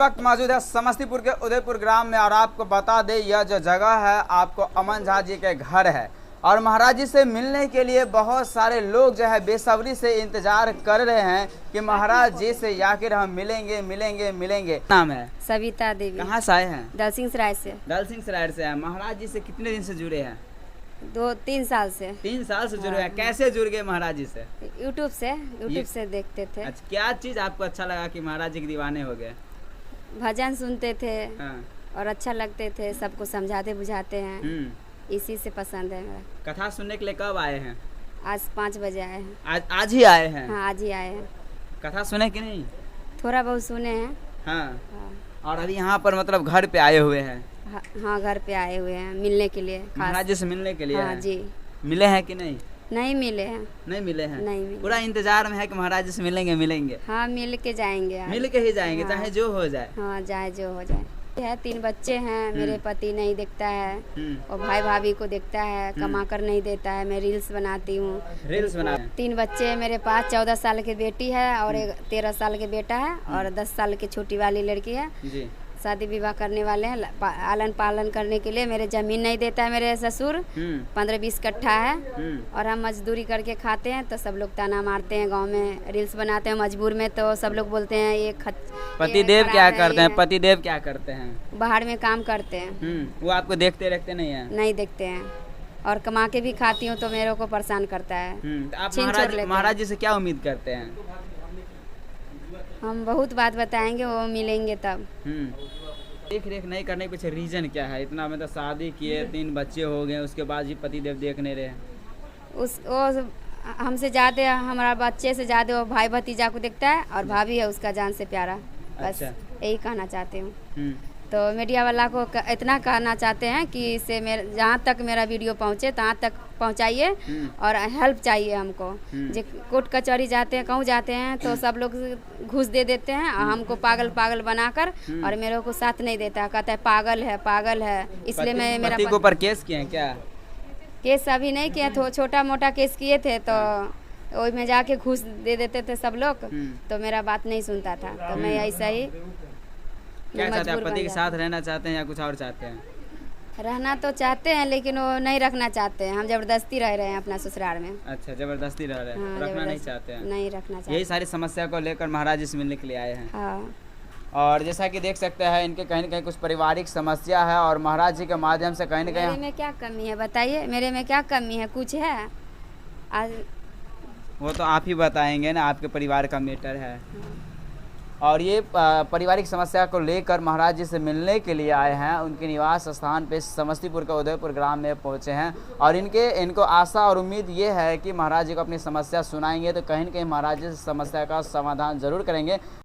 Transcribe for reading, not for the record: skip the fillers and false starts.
वक्त मौजूद है समस्तीपुर के उदयपुर ग्राम में और आपको बता दें यह जो जगह है आपको अमन झा जी के घर है और महाराज जी से मिलने के लिए बहुत सारे लोग जो है बेसब्री से इंतजार कर रहे हैं कि महाराज जी से आखिर हम मिलेंगे मिलेंगे मिलेंगे। नाम है सविता देवी। कहाँ से आए हैं? दल सिंह सराय से। दल सिंह सराय से है। महाराज जी से कितने दिन से जुड़े हैं? 2-3 साल से। 3 साल से जुड़े हैं। कैसे जुड़ गए महाराज जी से? यूट्यूब से देखते थे। अच्छा, क्या चीज आपको अच्छा लगा कि महाराज जी के दीवाने हो गए? भजन सुनते थे। हाँ। और अच्छा लगते थे, सबको समझाते बुझाते हैं। इसी से पसंद है मेरा। कथा सुनने के लिए कब आए हैं? आज 5 बजे आए हैं। आज ही आए हैं? हाँ, आज ही आए हैं। कथा सुने कि नहीं? थोड़ा बहुत सुने हैं। हाँ। हाँ। और अभी यहाँ पर मतलब घर पे आए हुए हैं? हाँ, घर पे आए हुए हैं मिलने के लिए। महाराज जी से मिलने के लिए? हाँ जी। मिले हैं कि नहीं? नहीं मिले हैं। नहीं मिले हैं? नहीं मिले। पूरा इंतजार में है कि महाराज जी से मिलेंगे मिलेंगे? हाँ, मिल के जाएंगे। मिल के ही जाएंगे। हाँ। चाहे जो हो जाए। हाँ, चाहे जो हो जाए। 3 बच्चे हैं। मेरे पति नहीं देखता है और भाई भाभी को देखता है, कमा कर नहीं देता है। मैं रील्स बनाती हूँ। रील्स बना 3 बच्चे हैं मेरे पास। 14 साल की बेटी है और एक 13 साल के बेटा है और 10 साल की छोटी वाली लड़की है। जी। शादी विवाह करने वाले हैं। आलन पालन करने के लिए मेरे जमीन नहीं देता है मेरे ससुर। 15-20 कट्ठा है और हम मजदूरी करके खाते हैं। तो सब लोग ताना मारते हैं गांव में। रील्स बनाते हैं मजबूर में, तो सब लोग बोलते हैं ये पतिदेव क्या करते हैं? पतिदेव क्या करते हैं? बाहर में काम करते हैं। वो आपको देखते रखते नहीं है? नहीं देखते हैं और कमा के भी खाती हूँ तो मेरे को परेशान करता है। आप महाराज जी से क्या उम्मीद करते हैं? हम बहुत बात बताएंगे, वो मिलेंगे तब। देख रेख नहीं करने के पीछे रीजन क्या है? इतना मतलब शादी किए, 3 बच्चे हो गए, उसके बाद भी पतिदेव देख नहीं रहे? वो हमसे ज़्यादा, हमारा बच्चे से ज़्यादा वो भाई भतीजा को देखता है और भाभी है उसका जान से प्यारा। बस यही कहना चाहते हूँ। तो मीडिया वाला को इतना कहना चाहते हैं कि इसे जहाँ तक मेरा वीडियो पहुँचे तहाँ तक पहुँचाइए और हेल्प चाहिए हमको। जो कोर्ट कचहरी जाते हैं, कहूँ जाते हैं तो सब लोग घूस दे देते हैं और हमको पागल बनाकर और मेरे को साथ नहीं देता, कहता है पागल है। इसलिए मैं मेरा पति के ऊपर केस किए हैं क्या? केस अभी नहीं किए थे, छोटा मोटा केस किए थे तो वही में जाके घूस दे देते थे सब लोग। तो मेरा बात नहीं सुनता था, तो मैं ऐसा ही क्या चाहते हैं? पति के साथ रहना चाहते हैं या कुछ और चाहते हैं? रहना तो चाहते हैं लेकिन वो नहीं रखना चाहते हैं। हम जबरदस्ती रह रहे हैं अपना ससुराल में। अच्छा, जबरदस्ती रह रहे हैं। हाँ, रखना नहीं चाहते हैं? नहीं रखना चाहते। यही सारी समस्या को लेकर महाराज जी से मिलने के लिए आए हैं। हाँ। और जैसा कि देख सकते हैं इनके कहीं न कहीं कुछ पारिवारिक समस्या है और महाराज जी के माध्यम से कहीं न कहीं। मेरे में क्या कमी है बताइए? मेरे में क्या कमी है? कुछ है? आज वो तो आप ही बताएंगे ना, आपके परिवार का मैटर है। और ये पारिवारिक समस्या को लेकर महाराज जी से मिलने के लिए आए हैं। उनके निवास स्थान पे समस्तीपुर के उदयपुर ग्राम में पहुंचे हैं और इनको आशा और उम्मीद ये है कि महाराज जी को अपनी समस्या सुनाएंगे तो कहीं न कहीं महाराज जी समस्या का समाधान जरूर करेंगे।